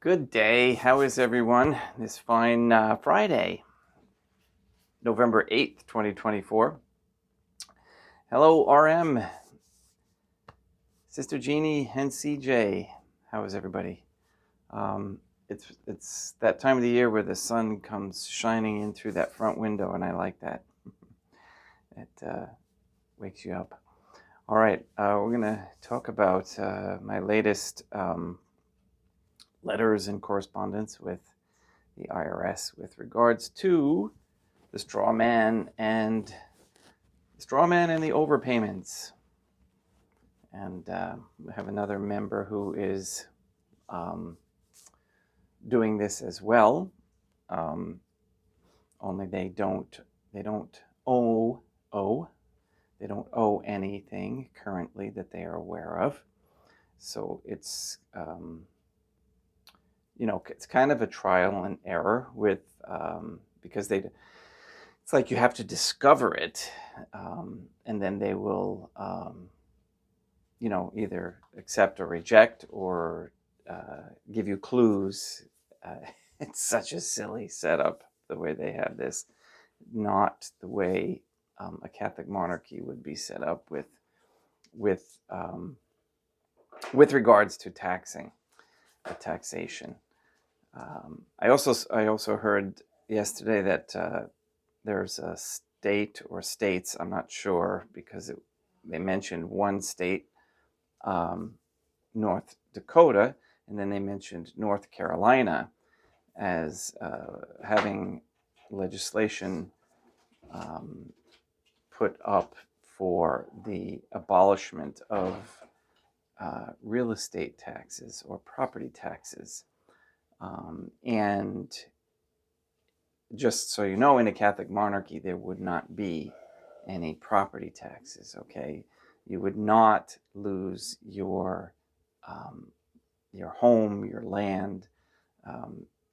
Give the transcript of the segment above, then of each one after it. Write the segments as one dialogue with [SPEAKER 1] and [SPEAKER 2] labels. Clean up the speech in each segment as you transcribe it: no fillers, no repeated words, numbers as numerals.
[SPEAKER 1] Good day. How is everyone this fine Friday, November 8th, 2024? Hello, RM, Sister Jeannie, and CJ. How is everybody? It's that time of the year where the sun comes shining in through that front window, and I like that. It wakes you up. All right, we're going to talk about my latest letters and correspondence with the IRS with regards to the Strawman and the overpayments. And we have another member who is doing this as well. Only they don't owe anything currently that they are aware of. So it's it's kind of a trial and error with because it's like you have to discover it, and then they will either accept or reject or give you clues. It's such a silly setup the way they have this, not the way a Catholic monarchy would be set up with regards to taxation. I also heard yesterday that there's a state or states, I'm not sure, because they mentioned one state, North Dakota, and then they mentioned North Carolina as having legislation put up for the abolishment of real estate taxes or property taxes. And just so you know, in a Catholic monarchy, there would not be any property taxes, okay? You would not lose your home, your land,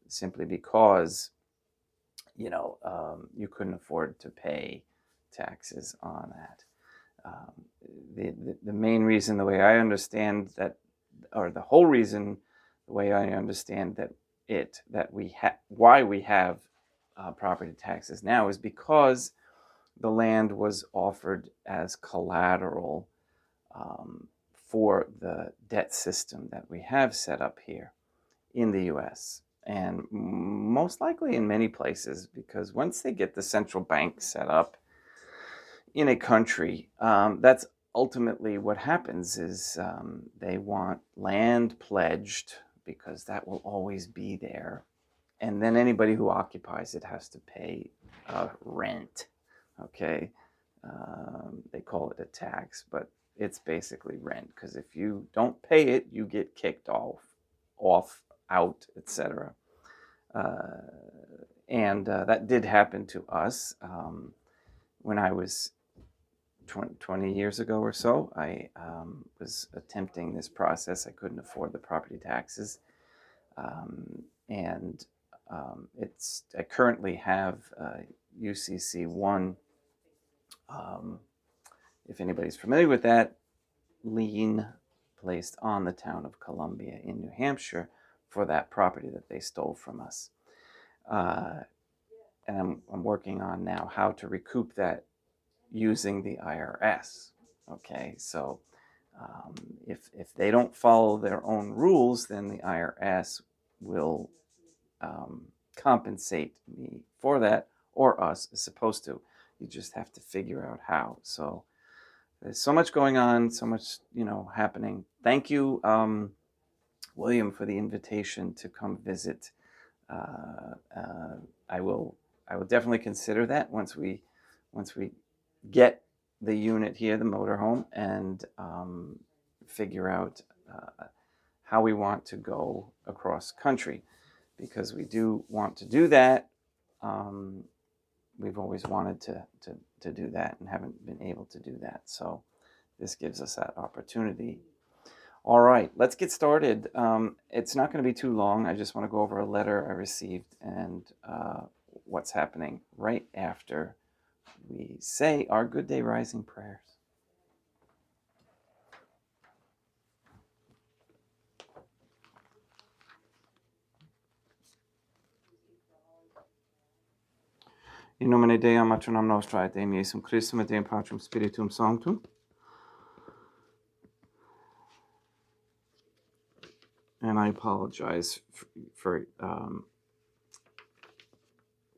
[SPEAKER 1] simply because, you couldn't afford to pay taxes on that. The main reason, the way I understand that, or the whole reason, the way I understand why we have property taxes now is because the land was offered as collateral for the debt system that we have set up here in the U.S. and most likely in many places, because once they get the central bank set up in a country, that's ultimately what happens is they want land pledged because that will always be there. And then anybody who occupies it has to pay rent, okay? They call it a tax, but it's basically rent, because if you don't pay it, you get kicked off, out, etc. And that did happen to us when I was 20 years ago or so. I was attempting this process. I couldn't afford the property taxes, and I currently have UCC 1. If anybody's familiar with that, lien placed on the town of Columbia in New Hampshire for that property that they stole from us. And I'm working on now how to recoup that using the IRS. Okay, so if they don't follow their own rules, then the IRS will compensate me for that, or us is supposed to. You just have to figure out how. So there's so much going on, so much happening. Thank you, William, for the invitation to come visit. I will definitely consider that once we get the unit here, the motorhome, and figure out how we want to go across country, because we do want to do that. We've always wanted to do that and haven't been able to do that. So this gives us that opportunity. All right, let's get started. It's not going to be too long. I just want to go over a letter I received and what's happening right after we say our Good Day Rising prayers. In nomine Dei, maternam nostra, et Deum Iesum Christum, et Deum Patrum Spiritum Sanctum. And I apologize for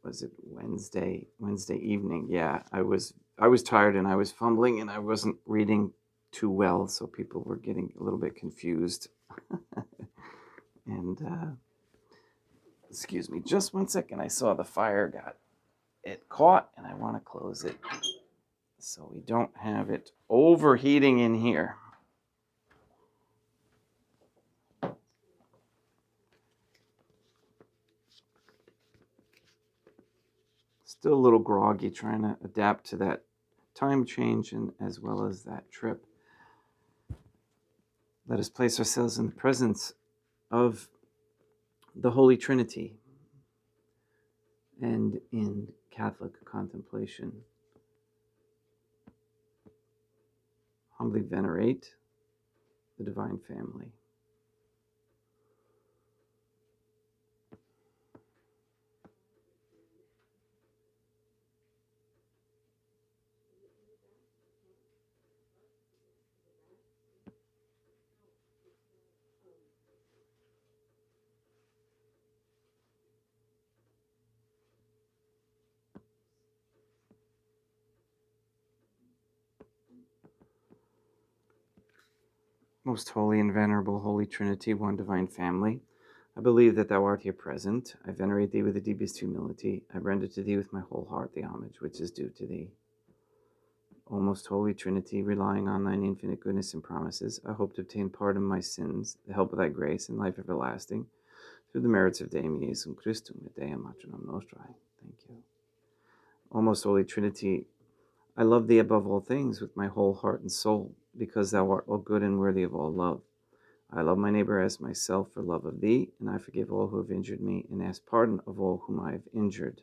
[SPEAKER 1] was it Wednesday evening? Yeah, I was tired and I was fumbling and I wasn't reading too well, so people were getting a little bit confused. And excuse me, just 1 second. I saw the fire got it caught, and I want to close it so we don't have it overheating in here. Still a little groggy, trying to adapt to that time change and as well as that trip. Let us place ourselves in the presence of the Holy Trinity and in Catholic contemplation. Humbly venerate the Divine Family. Most holy and venerable Holy Trinity, one divine family, I believe that thou art here present. I venerate thee with the deepest humility. I render to thee with my whole heart the homage which is due to thee. O most holy Trinity, relying on thine infinite goodness and promises, I hope to obtain pardon of my sins, the help of thy grace, and life everlasting, through the merits of Deum Iesum Christum, et Deum maternam nostrae. Thank you. O most holy Trinity, I love thee above all things with my whole heart and soul, because thou art all good and worthy of all love. I love my neighbor as myself for love of thee, and I forgive all who have injured me, and ask pardon of all whom I have injured.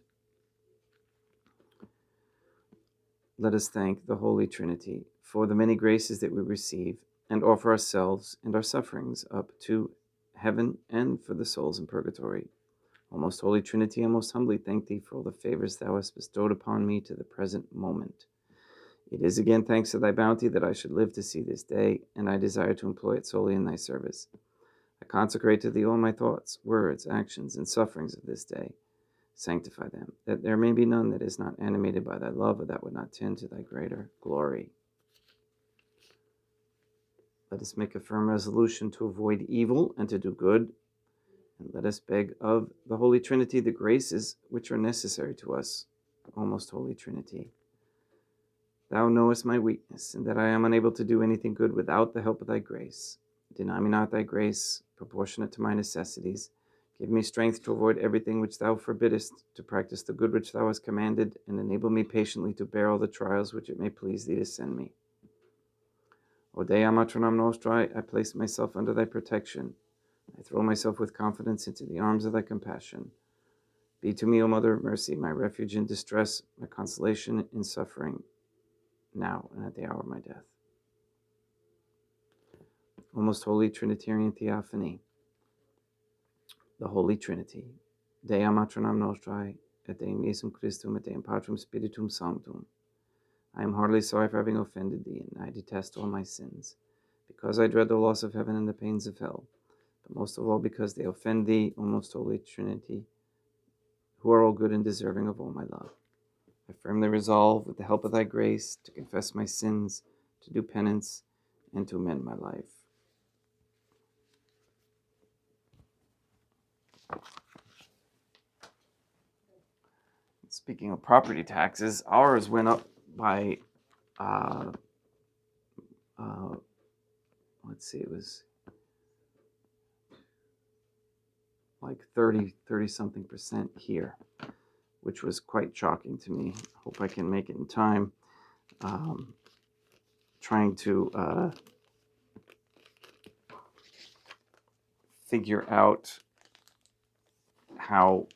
[SPEAKER 1] Let us thank the Holy Trinity for the many graces that we receive, and offer ourselves and our sufferings up to heaven and for the souls in purgatory. O most holy Trinity, I most humbly thank thee for all the favors thou hast bestowed upon me to the present moment. It is again thanks to thy bounty that I should live to see this day, and I desire to employ it solely in thy service. I consecrate to thee all my thoughts, words, actions, and sufferings of this day. Sanctify them, that there may be none that is not animated by thy love, or that would not tend to thy greater glory. Let us make a firm resolution to avoid evil and to do good, and let us beg of the Holy Trinity the graces which are necessary to us, O most holy Trinity. Thou knowest my weakness, and that I am unable to do anything good without the help of thy grace. Deny me not thy grace, proportionate to my necessities. Give me strength to avoid everything which thou forbiddest, to practice the good which thou hast commanded, and enable me patiently to bear all the trials which it may please thee to send me. O Dei maternam nostrae, I place myself under thy protection. I throw myself with confidence into the arms of thy compassion. Be to me, O Mother of Mercy, my refuge in distress, my consolation in suffering, now and at the hour of my death. O most holy Trinitarian Theophany, the Holy Trinity, Dei maternam nostrae, et Deum Iesum Christum, et Deum Patrum Spiritum Sanctum. I am heartily sorry for having offended thee, and I detest all my sins, because I dread the loss of heaven and the pains of hell, but most of all because they offend thee, O most holy Trinity, who are all good and deserving of all my love. I firmly resolve, with the help of thy grace, to confess my sins, to do penance, and to amend my life. Speaking of property taxes, ours went up by, let's see, it was like 30 something percent here, which was quite shocking to me. Hope I can make it in time. Trying to figure out how,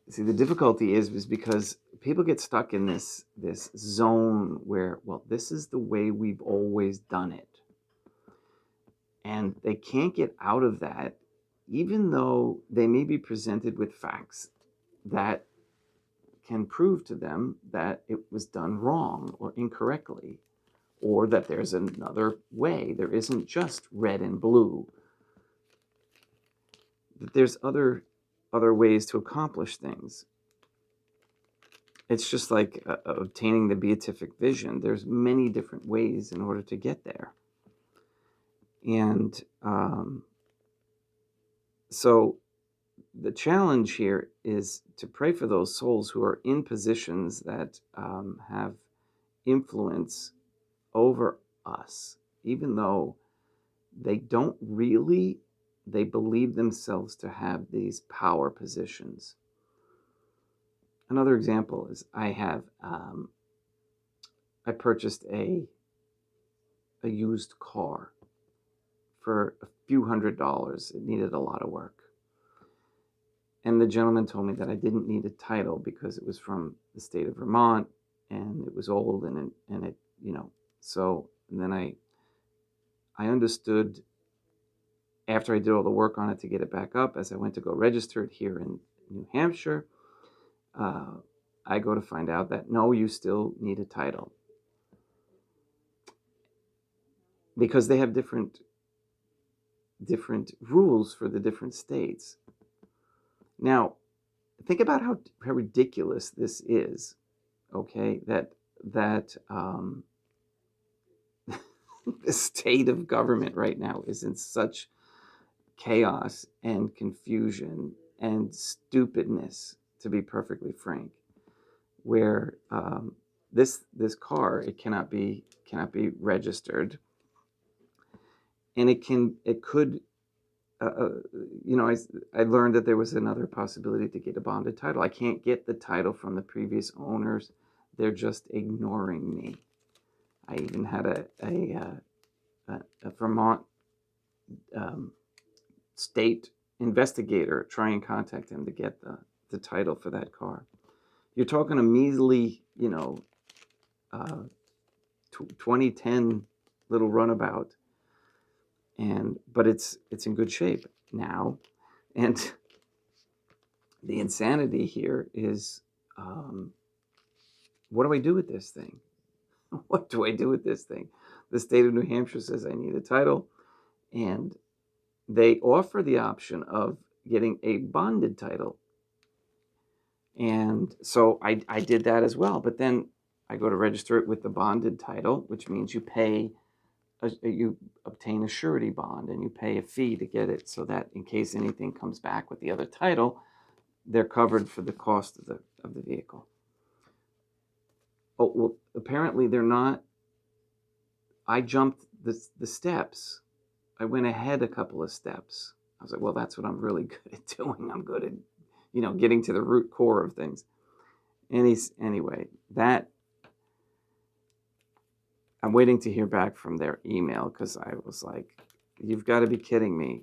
[SPEAKER 1] see, the difficulty is because people get stuck in this zone where, well, this is the way we've always done it. And they can't get out of that, even though they may be presented with facts that can prove to them that it was done wrong or incorrectly, or that there's another way. There isn't just red and blue. That there's other ways to accomplish things. It's just like obtaining the beatific vision. There's many different ways in order to get there. And so the challenge here is to pray for those souls who are in positions that have influence over us, even though they believe themselves to have these power positions. Another example is I purchased a used car for a few $100s. It needed a lot of work. And the gentleman told me that I didn't need a title because it was from the state of Vermont and it was old and it so. And then I understood after I did all the work on it to get it back up, as I went to go register it here in New Hampshire, I go to find out that no, you still need a title because they have different rules for the different states. Now, think about how ridiculous this is. Okay, that the state of government right now is in such chaos and confusion and stupidness, to be perfectly frank, where this car, it cannot be registered, and it could I learned that there was another possibility to get a bonded title. I can't get the title from the previous owners. They're just ignoring me. I even had a Vermont state investigator try and contact him to get the title for that car. You're talking a measly, 2010 little runabout, but it's in good shape now. And the insanity here is, what do I do with this thing? What do I do with this thing? The state of New Hampshire says I need a title, and they offer the option of getting a bonded title. And so I did that as well. But then I go to register it with the bonded title, which means you obtain a surety bond and you pay a fee to get it, so that in case anything comes back with the other title, they're covered for the cost of the vehicle. Oh, well, apparently they're not. I jumped the steps. I went ahead a couple of steps. I was like, well, that's what I'm really good at doing. I'm good at, getting to the root core of things. Anyway, that I'm waiting to hear back from their email, because I was like, you've got to be kidding me.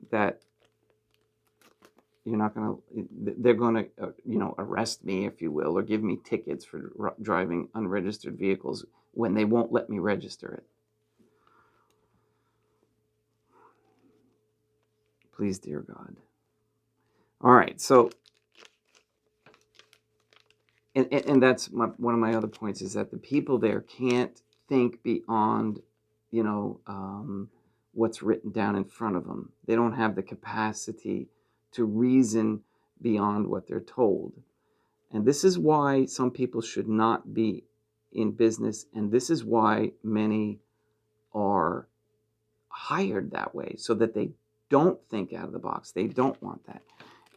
[SPEAKER 1] That you're not going to, they're going to, arrest me, if you will, or give me tickets for driving unregistered vehicles when they won't let me register it. Please, dear God. All right, so, and that's one of my other points, is that the people there can't think beyond, what's written down in front of them. They don't have the capacity to reason beyond what they're told. And this is why some people should not be in business, and this is why many are hired that way, so that they don't think out of the box. They don't want that.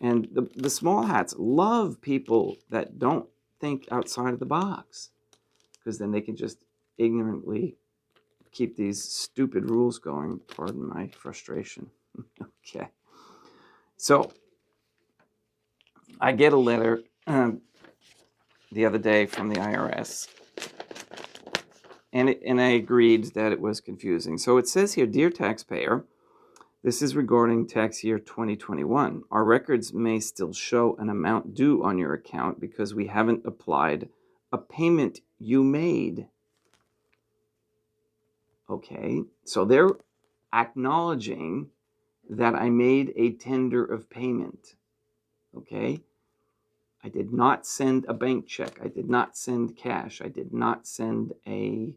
[SPEAKER 1] And the small hats love people that don't think outside of the box, because then they can just ignorantly keep these stupid rules going. Pardon my frustration. Okay. So I get a letter the other day from the IRS, and I agreed that it was confusing. So it says here, dear taxpayer, this is regarding tax year 2021. Our records may still show an amount due on your account because we haven't applied a payment you made. Okay, so they're acknowledging that I made a tender of payment. Okay? I did not send a bank check. I did not send cash. I did not send a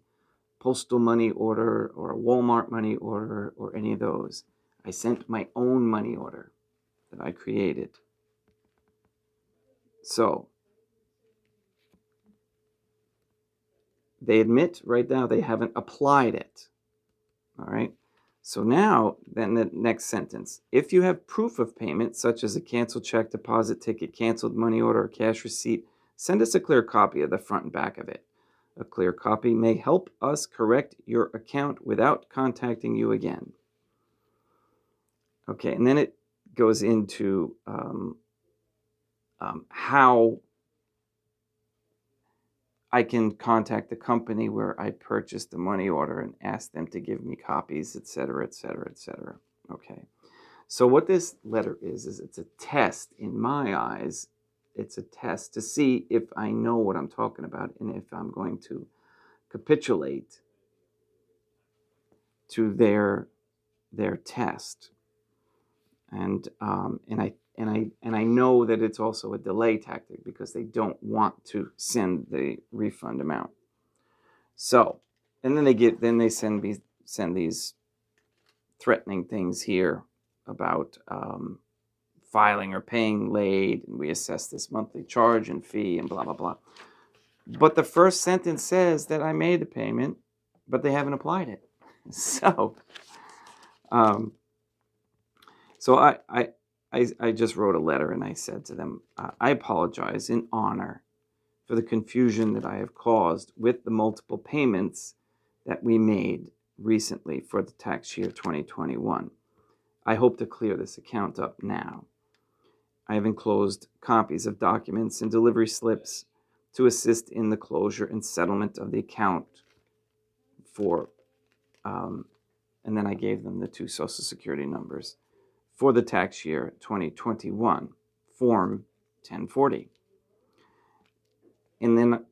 [SPEAKER 1] postal money order or a Walmart money order or any of those. I sent my own money order that I created. So they admit right now they haven't applied it. All right. So now, then the next sentence. If you have proof of payment, such as a canceled check, deposit ticket, canceled money order, or cash receipt, send us a clear copy of the front and back of it. A clear copy may help us correct your account without contacting you again. Okay, and then it goes into how I can contact the company where I purchased the money order and ask them to give me copies, etc., etc., etc. Okay. So what this letter is it's a test in my eyes. It's a test to see if I know what I'm talking about and if I'm going to capitulate to their test. And I know that it's also a delay tactic because they don't want to send the refund amount. So, and then they send these threatening things here about filing or paying late, and we assess this monthly charge and fee and blah blah blah. But the first sentence says that I made the payment, but they haven't applied it. So, I just wrote a letter and I said to them, I apologize in honor for the confusion that I have caused with the multiple payments that we made recently for the tax year 2021. I hope to clear this account up now. I have enclosed copies of documents and delivery slips to assist in the closure and settlement of the account for, and then I gave them the 2 Social Security numbers for the tax year 2021, Form 1040. And then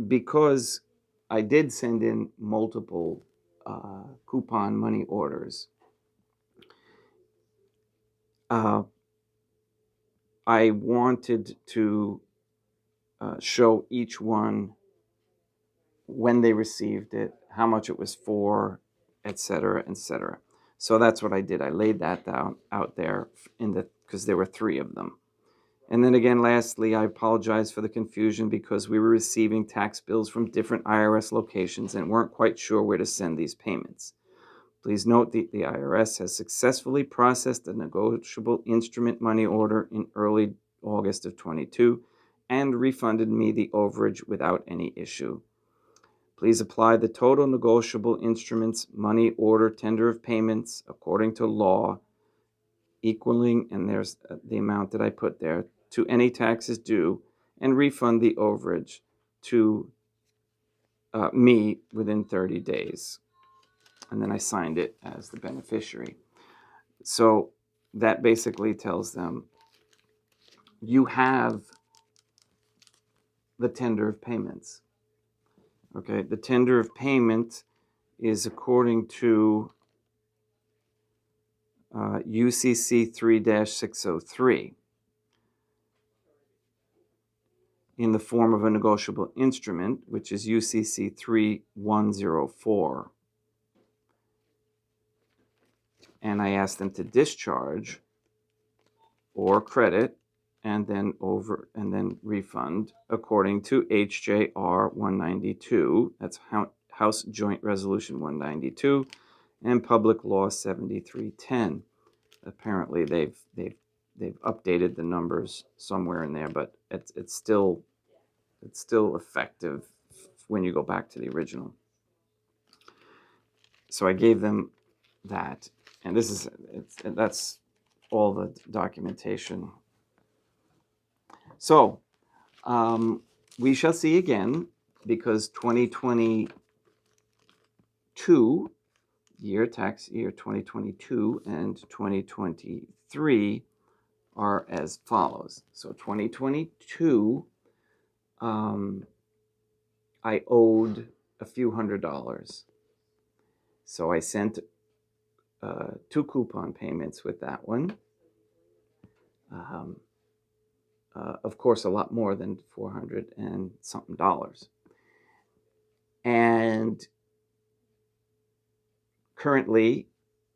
[SPEAKER 1] because I did send in multiple coupon money orders, I wanted to show each one when they received it, how much it was for, etc., etc. So that's what I did. I laid that down out there because there were 3 of them. And then again, lastly, I apologize for the confusion because we were receiving tax bills from different IRS locations and weren't quite sure where to send these payments. Please note that the IRS has successfully processed a negotiable instrument money order in early August of 22 and refunded me the overage without any issue. Please apply the total negotiable instruments money order tender of payments according to law, equaling, and there's the amount that I put there, to any taxes due, and refund the overage to me within 30 days. And then I signed it as the beneficiary. So that basically tells them you have the tender of payments. Okay, the tender of payment is according to UCC 3-603 in the form of a negotiable instrument, which is UCC 3104. And I asked them to discharge or credit and then refund according to HJR 192. That's House Joint Resolution 192 and Public Law 7310. Apparently they've updated the numbers somewhere in there, but it's still effective when you go back to the original. So I gave them that, and that's all the documentation. So we shall see again, because 2022 tax year 2022 and 2023 are as follows. So 2022, I owed a few $100s. So I sent 2 coupon payments with that one. of course, a lot more than $400 and something. And currently,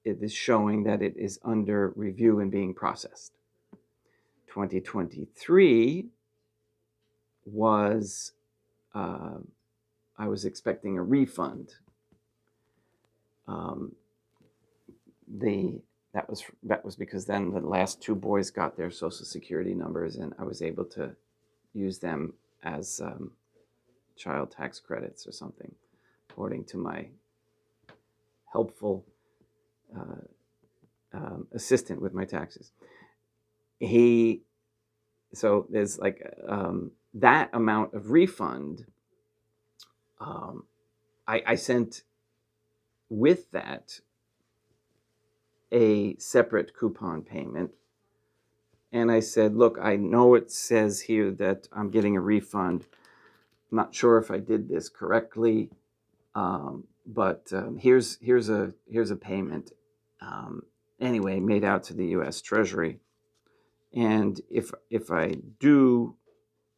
[SPEAKER 1] it is showing that it is under review and being processed. 2023 was, I was expecting a refund. That was because then the last two boys got their Social Security numbers, and I was able to use them as child tax credits or something, according to my helpful assistant with my taxes. So there's like that amount of refund. I sent with that a separate coupon payment. And I said, look, I know it says here that I'm getting a refund. I'm not sure if I did this correctly, but here's a payment. Anyway, made out to the U.S. Treasury. And if I do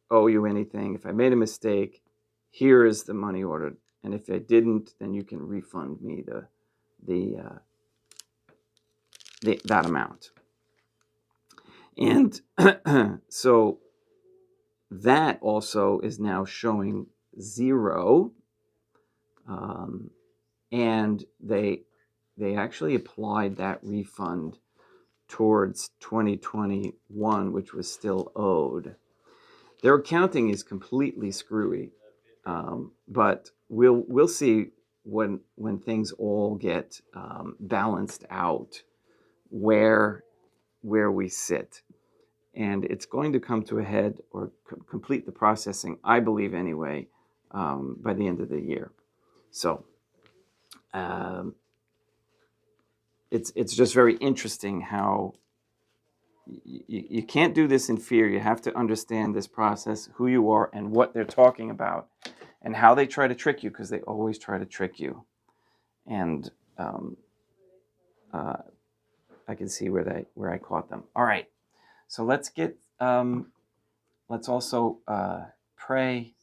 [SPEAKER 1] owe you anything, if I made a mistake, here is the money ordered. And if I didn't, then you can refund me that amount. And so that also is now showing zero. And they actually applied that refund towards 2021, which was still owed. Their accounting is completely screwy, but we'll see when things all get balanced out where we sit, and it's going to come to a head or complete the processing, I believe anyway, by the end of the year. So it's just very interesting how you can't do this in fear. You have to understand this process, who you are, and what they're talking about, and how they try to trick you, because they always try to trick you. And I can see where I caught them. All right, so let's also pray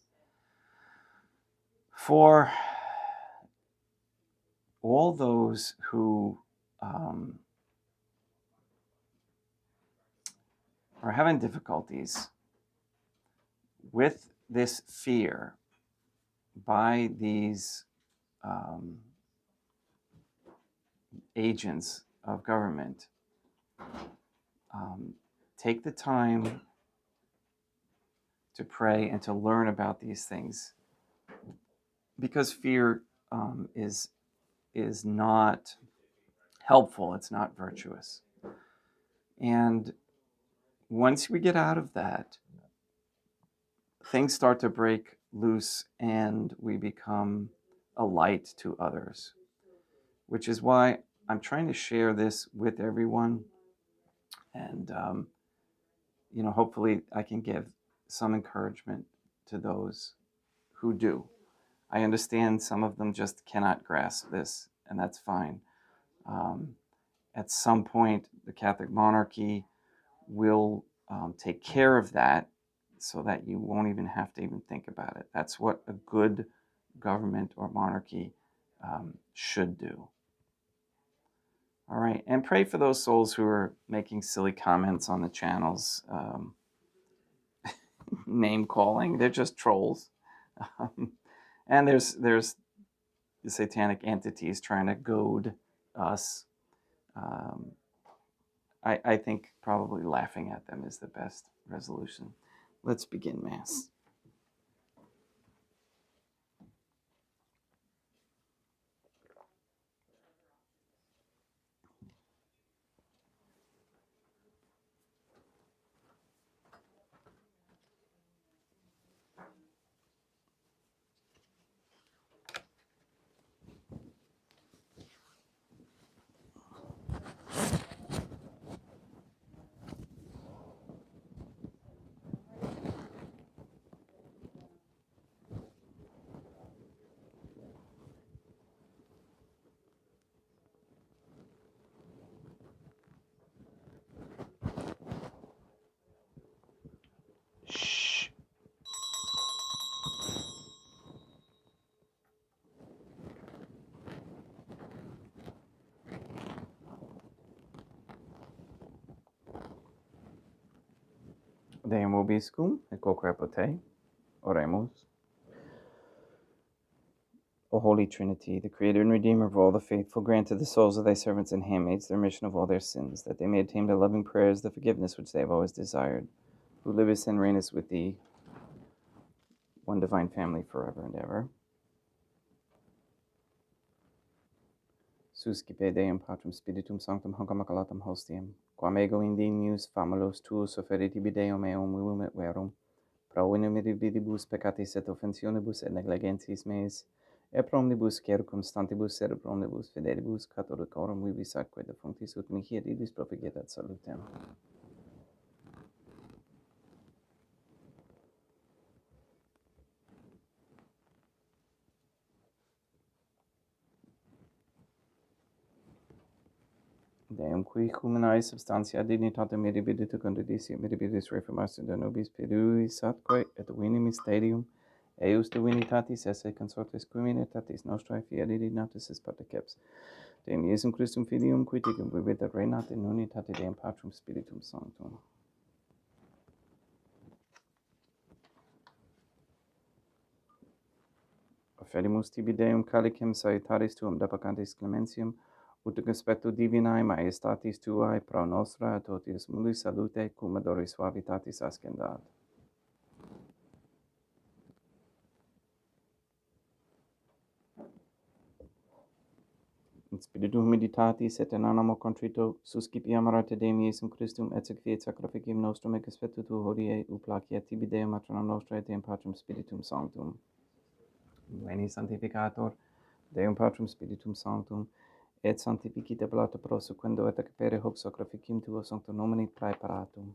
[SPEAKER 1] for all those who are having difficulties with this fear by these agents of government. Take the time to pray and to learn about these things, because fear is not helpful. It's not virtuous. And once we get out of that, things start to break loose and we become a light to others, which is why I'm trying to share this with everyone. And, hopefully I can give some encouragement to those who do. I understand some of them just cannot grasp this, and that's fine. At some point, the Catholic monarchy will take care of that so that you won't even have to even think about it. That's what a good government or monarchy should do. All right, and pray for those souls who are making silly comments on the channels, name calling. They're just trolls. And there's the satanic entities trying to goad us. I think probably laughing at them is the best resolution. Let's begin Mass. Deum vobiscum, et quoque apote. Oremus. O Holy Trinity, the Creator and Redeemer of all the faithful, grant to the souls of thy servants and handmaids the remission of all their sins, that they may attain by loving prayers the forgiveness which they have always desired, who livest and reignest with thee, one divine family, forever and ever. Suscipe Deum Patrum Spiritum Sanctum Hanc Immaculatum Hostium, quam ego indignius famulos tuus offeritibi Deum eum vivum et verum, pro inumidibus peccatis et offensionibus et negligentis meis, et pro omnibus circumstantibus et pro omnibus fidelibus catholicorum vivis atque defunctis ut mihi et idis propiciat salutem. Deum qui humanae substantia dignitatem mirabilita condidis et mirabilis reformatio de nobis peruis atque et divini mysterium eius divinitatis esse consortes criminitatis nostrae fieri natus est parteceps Deum Iesum Christum Filium qui ticum vivit et reinat in unitate Deum Patrum Spiritum Sanctum. Offerimus tibi Deum calicem salutaris tuum depacantis clementium, ut conspectu divinae majestatis tuae pro nostra et totius mundis salute cum odori suavitatis ascendat. In spiritu humilitatis et in animo contrito suscipiam orate Deum Iesum Christum et sequiet sacrificium nostrum et conspectu tu hodie ut placiat tibi Deum matronam nostrae Deum Patrum Spiritum Sanctum. Veni Sanctificator Deum Patrum Spiritum Sanctum, et sanctificite blata prosequendo et accipere hoc sacrificium tuo sancto nomini praeparatum.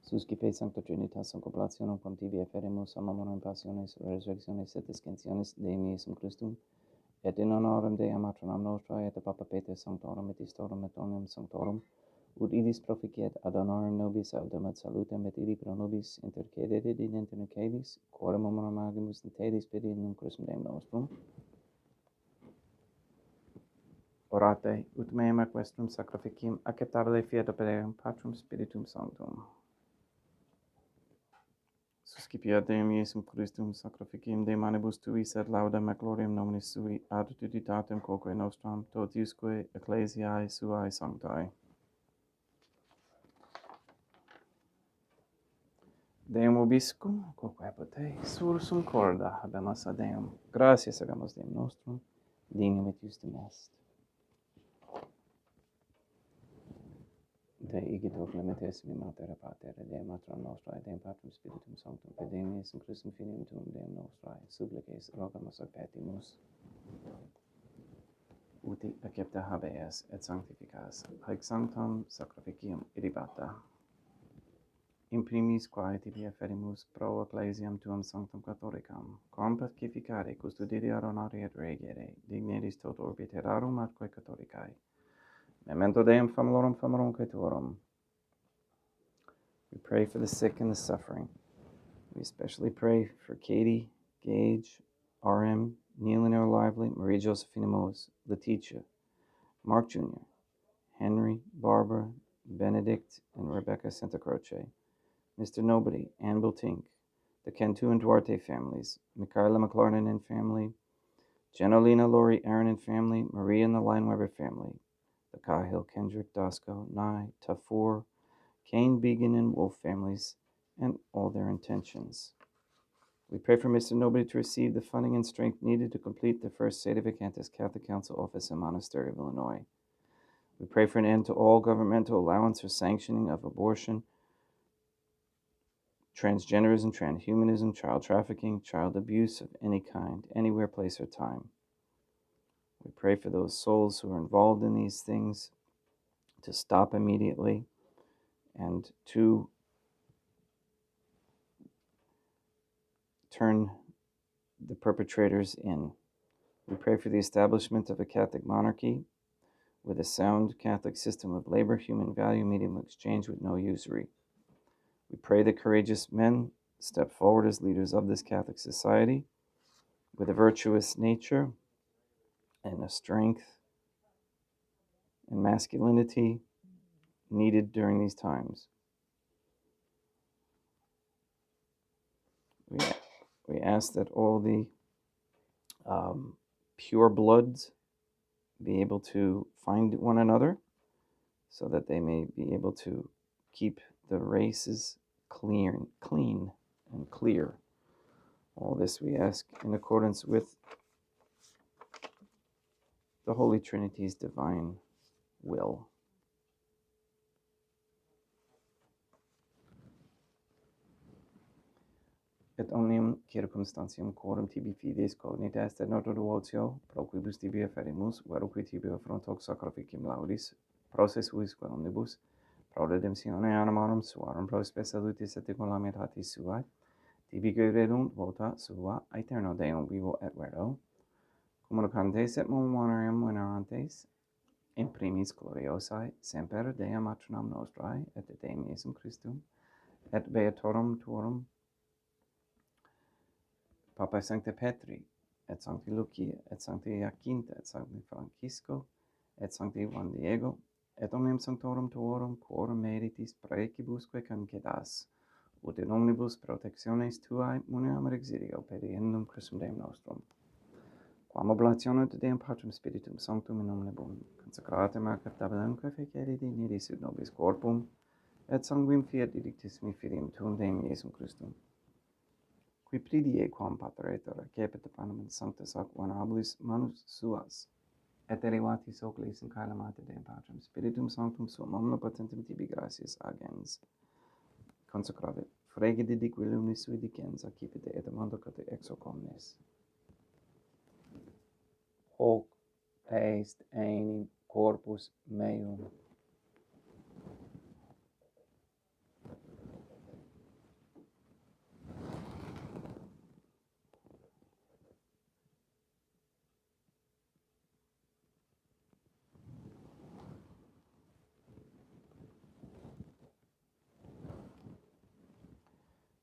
[SPEAKER 1] Suscipe Sancta Trinitas concoblationem pontivi eferimus amamorum passiones resurrectiones et ascensiones Deum Iesum Christum, et in honorem Dei matronam nostrae et Papa Peter Sanctorum et Istorum et omnium Sanctorum, ut idis proficiat ad honorem nobis audem et salutem et ili pro nobis intercedere et in caelis, quorum homorum agimus in te Spiritum Christum Deum nostrum. Orate, ut meam equestrum sacrificium acceptabile fiat operem Patrum Spiritum Sanctum. Suscipiat Deum Iesum Christum sacrificium de manibus tuis et laudem et gloriam nominis sui ad utilitatem quoque nostram totiusque ecclesiae suae sanctae. Deum vobiscum, quoque apote, sursum corda habemus a Deum. Gratias hagamos Deum nostrum, dignum et justum est. Dei igitur clementes mi mater pater, et Deum matronam nostrae, Deum Patrum Spiritum Sanctum, et Deum Iesum Christum Filium tuum Deum nostrae, supplices rogamus et petimus. Uti accepta habeas et sanctificas, haec sanctam sacrificium irribata. In primis quae tibi efferimus pro ecclesiam tuam sanctum catholicam, quam pacificare, custodire, honorare et regere, digneris tot orbiterarum atque catholicae. Memento Deum famulorum caetuorum. We pray for the sick and the suffering. We especially pray for Katie, Gage, RM, Neil and Lively, Maria Josephina Mose, Letitia, Mark Jr., Henry, Barbara, Benedict, and Rebecca Santa Croce, Mr. Nobody, Ann Biltink, the Cantu and Duarte families, Michaela McLarnon and family, Jenolina, Lori, Aaron and family, Maria and the Lineweber family, the Cahill, Kendrick, Dosco, Nye, Tafur, Kane, Began, and Wolf families, and all their intentions. We pray for Mr. Nobody to receive the funding and strength needed to complete the first Sedevacantist Catholic Council office in Monastery of Illinois. We pray for an end to all governmental allowance or sanctioning of abortion, transgenderism, transhumanism, child trafficking, child abuse of any kind, anywhere, place, or time. We pray for those souls who are involved in these things to stop immediately and to turn the perpetrators in. We pray for the establishment of a Catholic monarchy with a sound Catholic system of labor, human value, medium of exchange with no usury. We pray that courageous men step forward as leaders of this Catholic society with a virtuous nature and a strength and masculinity needed during these times. we, we ask that all the pure bloods be able to find one another so that they may be able to keep the races clean and clear. All this we ask in accordance with the Holy Trinity's divine will. Et omnium circumstantium quorum tibi fides cognita est noto duotio, pro quibus tibi afferimus, veroque tibi affrontox sacrificium laudis, processuis quae omnibus, pro redemptione animarum suarum, pro spe salutis et ecolamitatis suae, tibi credunt vota sua, aeterno Deum vivo et vero, communicantes et memoriam venerantes, in primis gloriosae, semper Dea matronam nostrae, et Deum Iesum Christum, et beatorum tuorum, Papae Sancte Petri, et Sancti Lucia, et Sancti Jacinta, et Sancti Francisco, et Sancti Juan Diego, et omnium sanctorum tuorum, quorum meritis praecibusque concedas, ut in omnibus protectiones tuae muniamur exidio per innum Christum Deum nostrum. Quam oblatione de Deum Patrum Spiritum Sanctum in omnibus consecratem ac tabellumque fecere dignitis ut nobis corpum, et sanguim fiat didictissimi filium tuum Deum Iesum Christum, qui pridie quam pateretur cepit panem sanctus ac venerabilis manus suas, et elevatis oculis in caelamate Deum Patrum Spiritum Sanctum suum omnipotentem tibi gratias agens, consecravit, frege didique lumis sui dicens, accipite et amando cote ex hoc omnes. Hoc est enim corpus meum.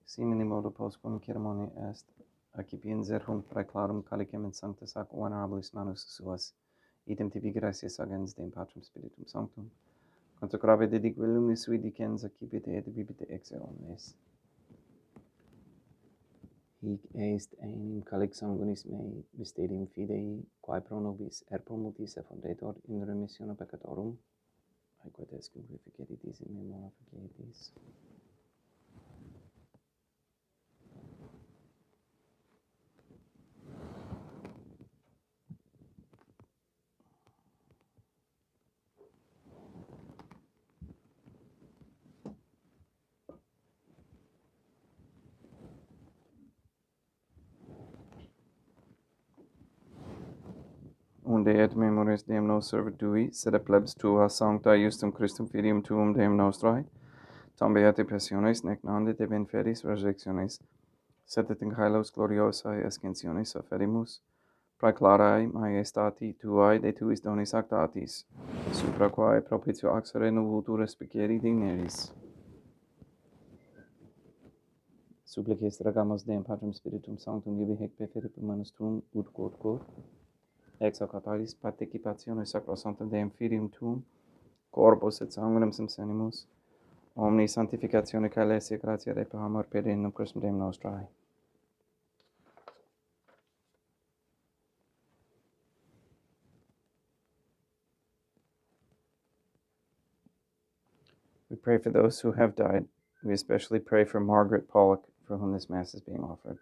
[SPEAKER 1] Simini modo postquam ceremoniae est, accipiens erhunt praeclarum calicem in sanctus ac venerabilis manus suas, idem tibi gratias agens Deum Patrum Spiritum Sanctum, consecrave dedique lumis sui dicens, accipite et bibite ex omnes. Hic est enim calix sanguinis mei, mysterium fidei, quae pro nobis et pro multis effundetur in remissione peccatorum, aequo est cum ficeritis in memora ficeritis. Unde et memoris Deum nos servet tui, sed a plebs tua sancta justum Christum filium tuum Deum nostrae, tam beati passiones, nec nonde te benferis resurrectiones, sed et in caelos gloriosae ascensiones afferimus, praeclarae maiestati tuae de tuis donis actatis, supra quae propitio axere nuvutur respicere digneris. Supplices dragamus Deum Patrum Spiritum Sanctum ibi hec preferit manus tuum ut quod ex hoc apparis participatione sacrosanctum Deum Filium tuum, corpus et sanguinem sensenimus, omni sanctificatione caelesia gratia repahamur per innum Christum Deum nostrae. We pray for those who have died. We especially pray for Margaret Pollock, for whom this Mass is being offered.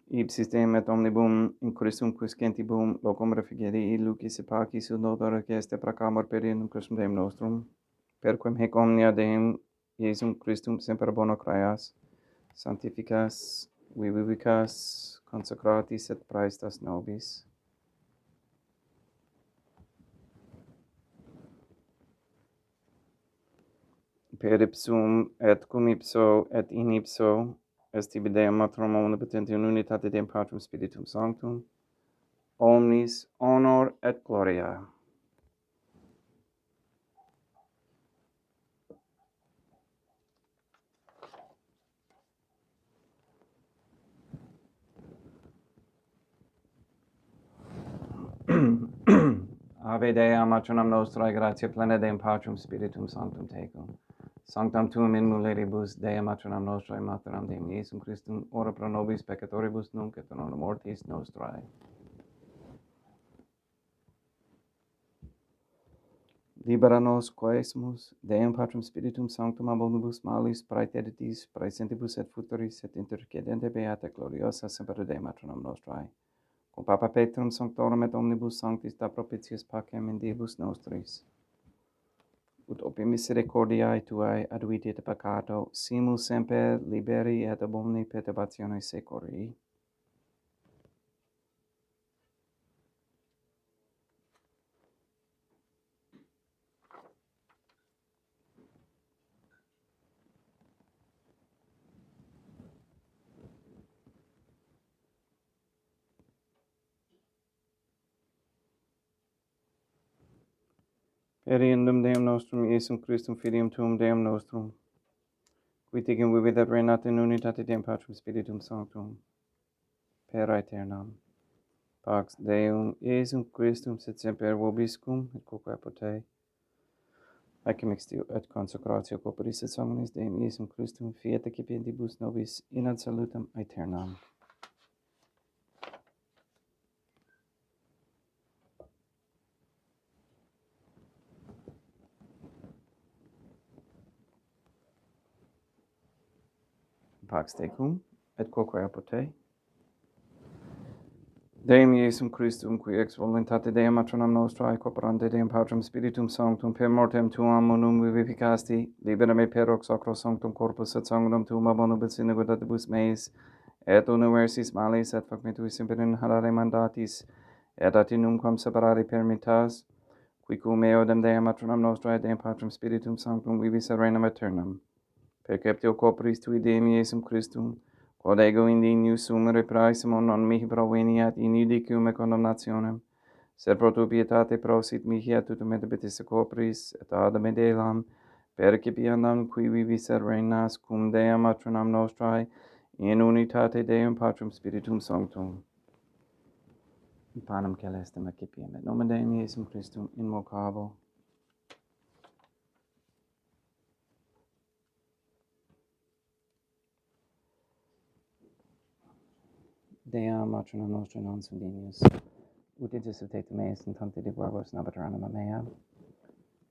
[SPEAKER 1] Ipsis Deum et omnibum in Christum quiscentibum locum refugieri lucis et pacis ut nodor geste proclamor per innum Christum Deum nostrum, per quem hec omnia Deum Iesum Christum semper bono creas, sanctificas, vivicas, consecratis et praestas nobis. Per ipsum et cum ipso et in ipso est tibi Deum matronum omnipotentium unitate Deum Patrum Spiritum Sanctum, omnis honor et gloria. Ave Dei, matronam nostrae, gratia plena Deum Patrum, Spiritum Sanctum tecum. Sanctam tuum in mulieribus, Dei matronam nostrae, materam Deum Iesum Christum, ora pro nobis peccatoribus nunc et in hora mortis nostrae. Libera nos quaesimus, Deum Patrum Spiritum Sanctum ab omnibus malis, praeteritis, praesentibus et futuris, et intercedente beata gloriosa semper Dei matronam nostrae. Cum Papa Petrum Sanctorum et omnibus sanctis da propitius pacem in diebus nostris. Ut opi misericordiae Tuae aduiti et peccato, simus semper liberi et ab omni perturbatione secori. Per iendum Deum nostrum, Iesum Christum, Filium Tuum, Deum nostrum, qui ticum vivit et reinat in unitate Deum Patrum Spiritum Sanctum, per aeternam. Pax Deum, Iesum Christum, sit semper vobiscum, et quoque pote, haec mixtio et consecratio corporis et sanguinis Deum Iesum Christum, fiat excipientibus nobis in ad salutem aeternam. Pax tecum, et quoque apote. Deum Iesum Christum, qui ex voluntate Deum matronam nostrae, cooperante Deum Patrum Spiritum Sanctum, per mortem Tuam unum vivificasti, libera me per hoc sacro sanctum corpus et sanguinem Tuum ab omnibus iniquitatibus meis, et universis malis, et fac me Tui semper inhalare mandatis, et ati numquam separare permittas, qui cum eodem Deum matronam nostrae, Deum Patrum Spiritum Sanctum, vivis et reinam aeternam. Perceptio corporis Tui Deum Iesum Christum, quod ego indinius sumere praesimo non mihi proveniat in judicium et condemnationem, sed pro tu pietate prosit mihi et tutum et petisse corporis, et ad me delam, percipiendam qui vivis et reinas cum Deum matronam nostrae, in unitate Deum Patrum Spiritum Sanctum. Panem celestem accipiem, et nomen Deum Iesum Christum invocabo. Deum matronam nostrae non sum dignius, ut intercedete meis in tante de verbos nabat anima mea.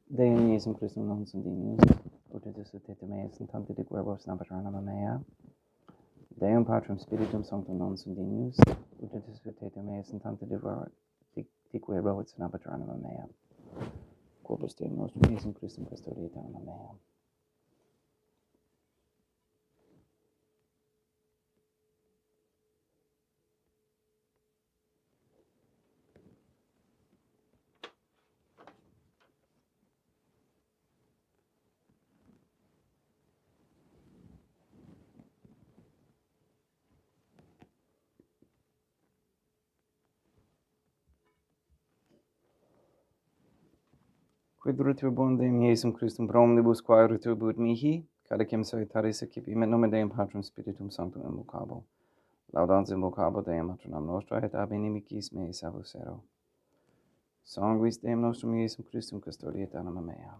[SPEAKER 1] Deum Iesum Christum non sum dignius, ut intercedete meis in tante de verbos nabat anima mea. Deum Patrum Spiritum Sanctum non sum dignius, ut intercedete meis in tante de verbos nabat anima mea. Corpus Deum nostrum Iesum Christum custodiet anima mea. Quid retribuum Deum Iesum Christum pro omnibus quae retribuit mihi, cadecem salutaris accipim et nomen Deum Patrum Spiritum Sanctum invocabo. Laudans invocabo Deum matronam nostrae et ab inimicis meis avocero. Sanguis Deum nostrum Iesum Christum custodiet anima mea.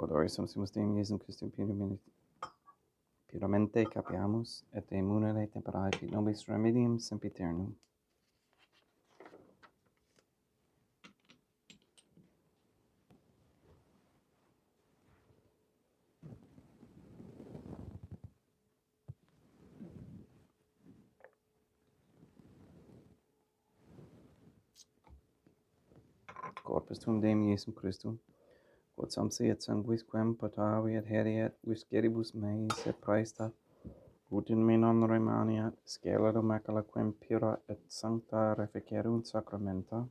[SPEAKER 1] Quod ore sumpsimus Deum Iesum Christum puramente capiamus, et de munere temperae fit nobis remedium sempiternum. Corpus tuum Deum Iesum Christum, quod sumpsi et sanguis quem potavi et heriet visceribus meis et praesta, ut in me non remaniat, scelero macula quem pura et sancta reficerunt sacramenta,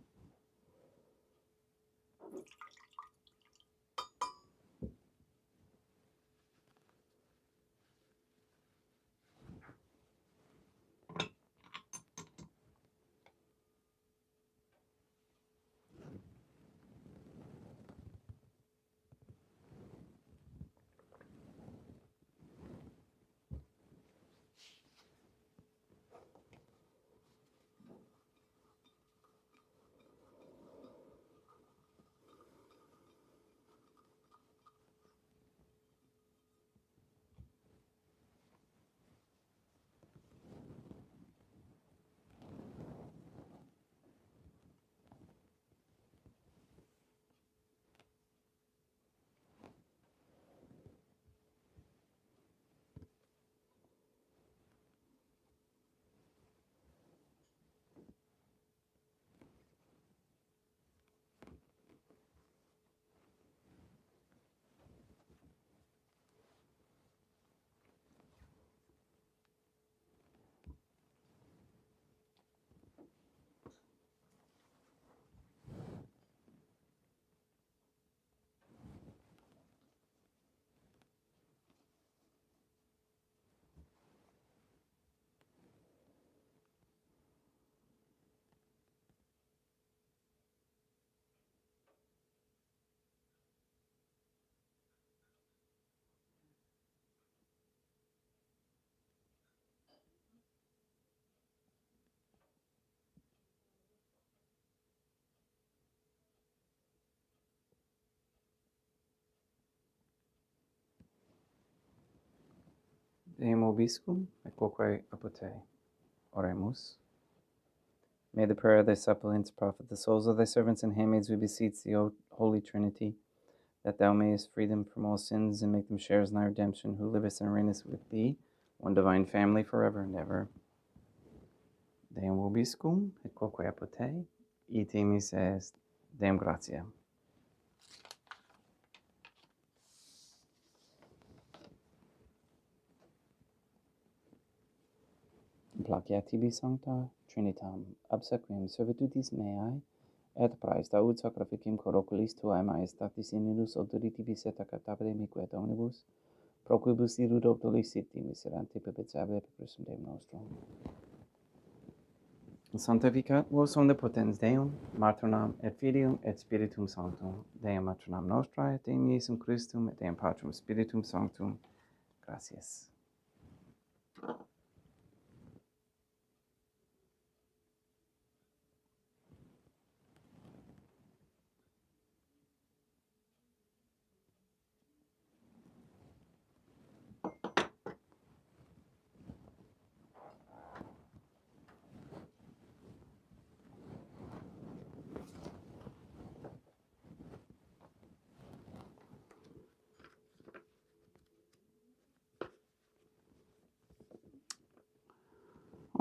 [SPEAKER 1] Deum vobiscum, et quoque apote. Oremus. May the prayer of thy suppliants profit the souls of thy servants and handmaids, we beseech thee, O Holy Trinity, that thou mayest free them from all sins and make them sharers in thy redemption, who livest and reignest with thee, one divine family, forever and ever. Deum vobiscum, et quoque apote, ite mises, Deum gratia. Placia tibi sancta Trinitam, obsequium servitutis meae, et praesta ut sacrificium coroculis tuae maestatis in illus autoritibus et acceptabile miquet omnibus, pro quibus irud octolis siti miserante perpetuabile per Christum Deum nostrum. Sanctificat vos omnipotens Deum, Maternam et Filium et Spiritum Sanctum, Deum Maternam Nostrae, et Deum Iesum Christum, et Deum Patrum Spiritum Sanctum. Gracias.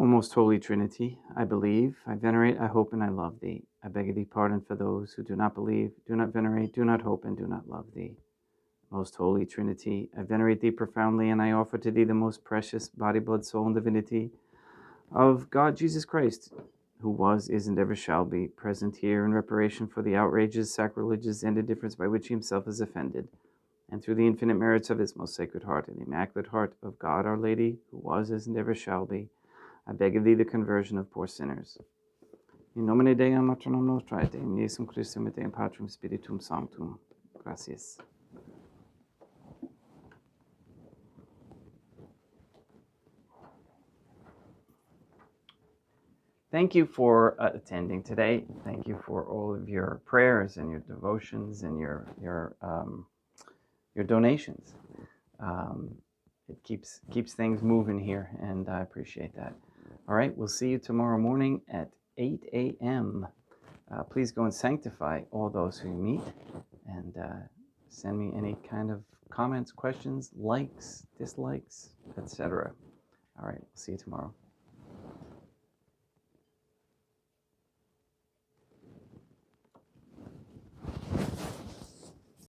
[SPEAKER 1] O most holy Trinity, I believe, I venerate, I hope, and I love thee. I beg of thee pardon for those who do not believe, do not venerate, do not hope, and do not love thee. Most holy Trinity, I venerate thee profoundly, and I offer to thee the most precious body, blood, soul, and divinity of God Jesus Christ, who was, is, and ever shall be, present here in reparation for the outrages, sacrileges, and indifference by which he himself is offended, and through the infinite merits of his most sacred heart and the immaculate heart of God our Lady, who was, is, and ever shall be, I beg of thee the conversion of poor sinners. In nomine Deum Maternam Nostrae, et Deum Iesum Christum, et Deum Patrum Spiritum Sanctum. Gracias. Thank you for attending today. Thank you for all of your prayers and your devotions and your donations. It keeps things moving here, and I appreciate that. All right, we'll see you tomorrow morning at 8 a.m. Please go and sanctify all those who you meet, and send me any kind of comments, questions, likes, dislikes, etc. All right, see you tomorrow.